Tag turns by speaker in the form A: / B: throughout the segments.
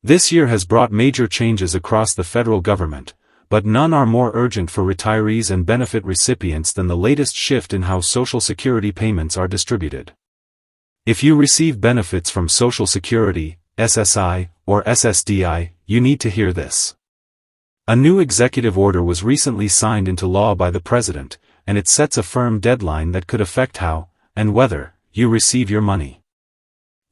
A: This year has brought major changes across the federal government, but none are more urgent for retirees and benefit recipients than the latest shift in how Social Security payments are distributed. If you receive benefits from Social Security, SSI, or SSDI, you need to hear this. A new executive order was recently signed into law by the President, and it sets a firm deadline that could affect how, and whether, you receive your money.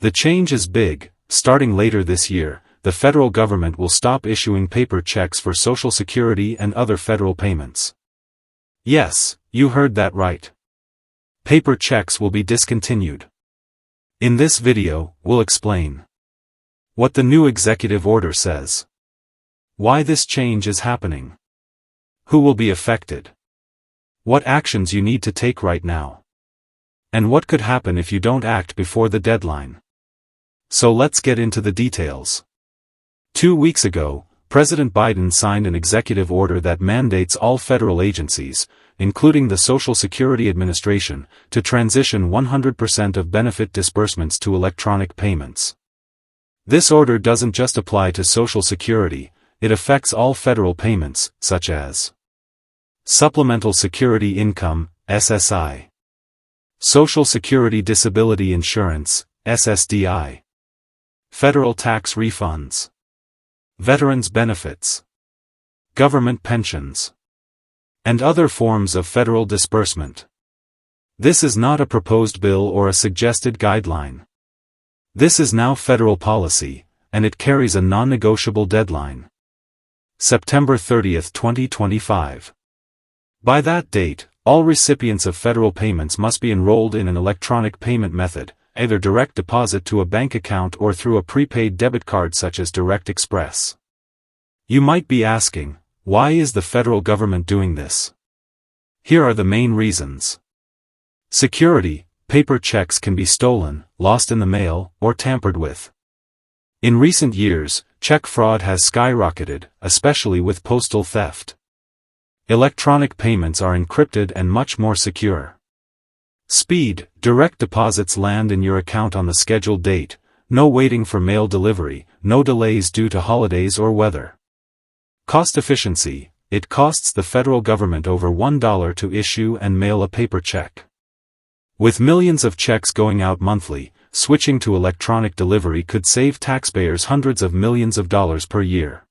A: The change is big. Starting later this year, the federal government will stop issuing paper checks for Social Security and other federal payments. Yes, you heard that right. Paper checks will be discontinued. In this video, we'll explain what the new executive order says, why this change is happening, who will be affected, what actions you need to take right now, and what could happen if you don't act before the deadline. So let's get into the details. 2 weeks ago, President Biden signed an executive order that mandates all federal agencies, including the Social Security Administration, to transition 100% of benefit disbursements to electronic payments. This order doesn't just apply to Social Security, it affects all federal payments, such as Supplemental Security Income, SSI, Social Security Disability Insurance, SSDI, federal tax refunds, veterans benefits, government pensions, and other forms of federal disbursement. This is not a proposed bill or a suggested guideline. This is now federal policy, and it carries a non-negotiable deadline. September 30, 2025. By that date, all recipients of federal payments must be enrolled in an electronic payment method, either direct deposit to a bank account or through a prepaid debit card such as Direct Express. You might be asking, why is the federal government doing this? Here are the main reasons. Security: paper checks can be stolen, lost in the mail, or tampered with. In recent years, check fraud has skyrocketed, especially with postal theft. Electronic payments are encrypted and much more secure. Speed: direct deposits land in your account on the scheduled date, no waiting for mail delivery, no delays due to holidays or weather. Cost efficiency: it costs the federal government over $1 to issue and mail a paper check. With millions of checks going out monthly, switching to electronic delivery could save taxpayers hundreds of millions of dollars per year.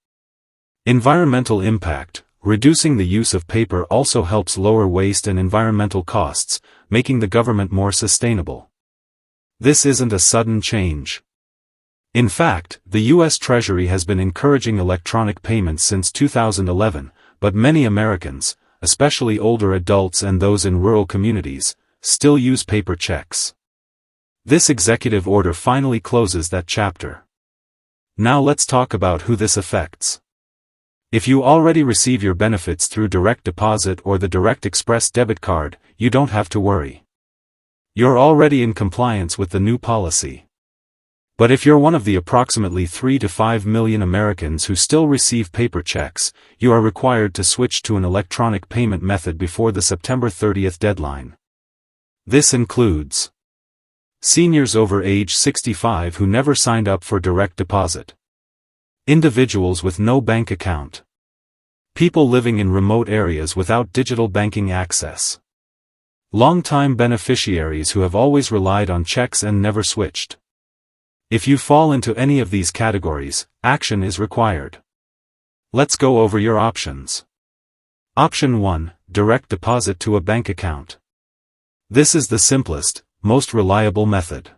A: Environmental impact: reducing the use of paper also helps lower waste and environmental costs, making the government more sustainable. This isn't a sudden change. In fact, the U.S. Treasury has been encouraging electronic payments since 2011, but many Americans, especially older adults and those in rural communities, still use paper checks. This executive order finally closes that chapter. Now let's talk about who this affects. If you already receive your benefits through direct deposit or the Direct Express debit card, you don't have to worry. You're already in compliance with the new policy. But if you're one of the approximately 3 to 5 million Americans who still receive paper checks, you are required to switch to an electronic payment method before the September 30th deadline. This includes seniors over age 65 who never signed up for direct deposit, individuals with no bank account, people living in remote areas without digital banking access, long-time beneficiaries who have always relied on checks and never switched. If you fall into any of these categories, action is required. Let's go over your options. Option 1: direct deposit to a bank account. This is the simplest, most reliable method.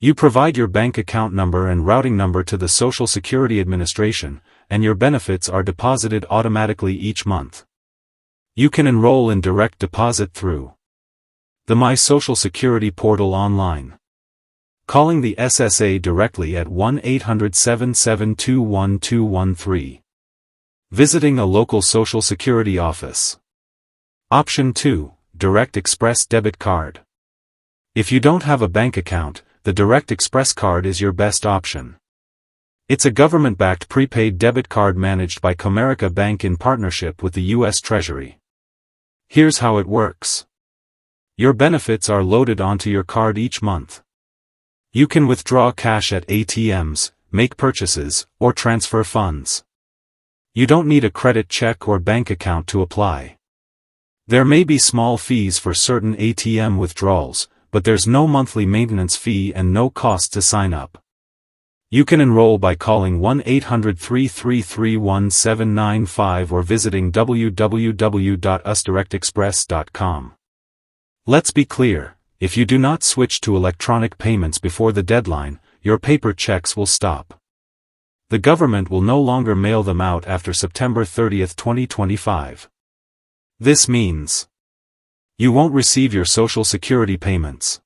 A: You provide your bank account number and routing number to the Social Security Administration, and your benefits are deposited automatically each month. You can enroll in direct deposit through the My Social Security portal online, calling the SSA directly at 1-800-772-1213, visiting a local Social Security office. Option 2: Direct Express debit card. If you don't have a bank account, the Direct Express card is your best option. It's a government-backed prepaid debit card managed by Comerica Bank in partnership with the U.S. Treasury. Here's how it works. Your benefits are loaded onto your card each month. You can withdraw cash at ATMs, make purchases, or transfer funds. You don't need a credit check or bank account to apply. There may be small fees for certain ATM withdrawals, but there's no monthly maintenance fee and no cost to sign up. You can enroll by calling 1-800-333-1795 or visiting www.usdirectexpress.com. Let's be clear, if you do not switch to electronic payments before the deadline, your paper checks will stop. The government will no longer mail them out after September 30, 2025. This means you won't receive your Social Security payments.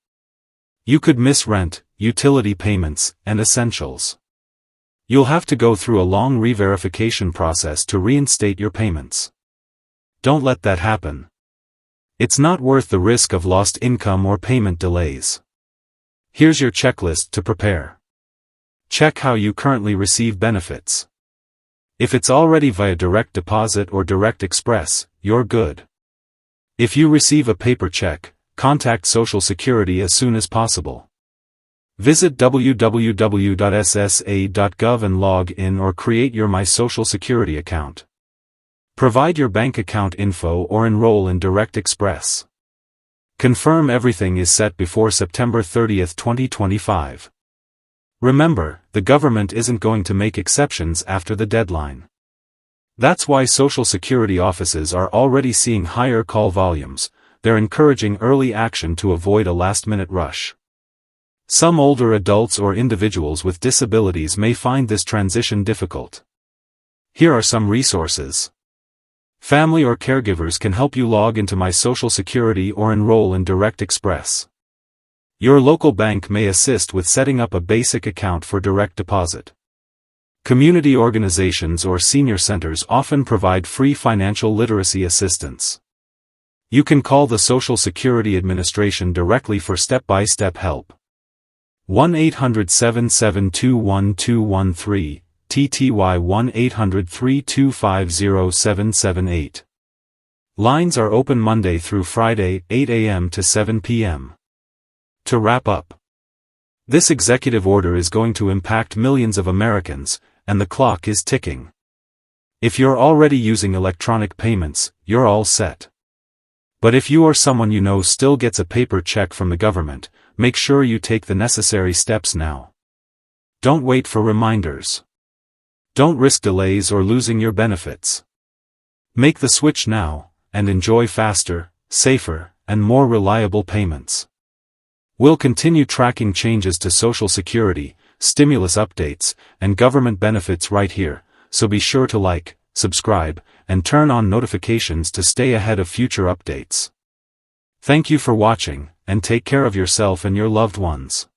A: You could miss rent, utility payments, and essentials. You'll have to go through a long re-verification process to reinstate your payments. Don't let that happen. It's not worth the risk of lost income or payment delays. Here's your checklist to prepare. Check how you currently receive benefits. If it's already via direct deposit or direct express, you're good. If you receive a paper check, contact Social Security as soon as possible. Visit www.ssa.gov and log in or create your My Social Security account. Provide your bank account info or enroll in Direct Express. Confirm everything is set before September 30, 2025. Remember, the government isn't going to make exceptions after the deadline. That's why Social Security offices are already seeing higher call volumes. They're encouraging early action to avoid a last-minute rush. Some older adults or individuals with disabilities may find this transition difficult. Here are some resources. Family or caregivers can help you log into My Social Security or enroll in Direct Express. Your local bank may assist with setting up a basic account for direct deposit. Community organizations or senior centers often provide free financial literacy assistance. You can call the Social Security Administration directly for step-by-step help. 1-800-772-1213, TTY 1-800-325-0778. Lines are open Monday through Friday, 8 a.m. to 7 p.m. To wrap up, this executive order is going to impact millions of Americans, and the clock is ticking. If you're already using electronic payments, you're all set. But if you or someone you know still gets a paper check from the government, make sure you take the necessary steps now. Don't wait for reminders. Don't risk delays or losing your benefits. Make the switch now, and enjoy faster, safer, and more reliable payments. We'll continue tracking changes to Social Security, stimulus updates, and government benefits right here, so be sure to like, subscribe, and turn on notifications to stay ahead of future updates. Thank you for watching, and take care of yourself and your loved ones.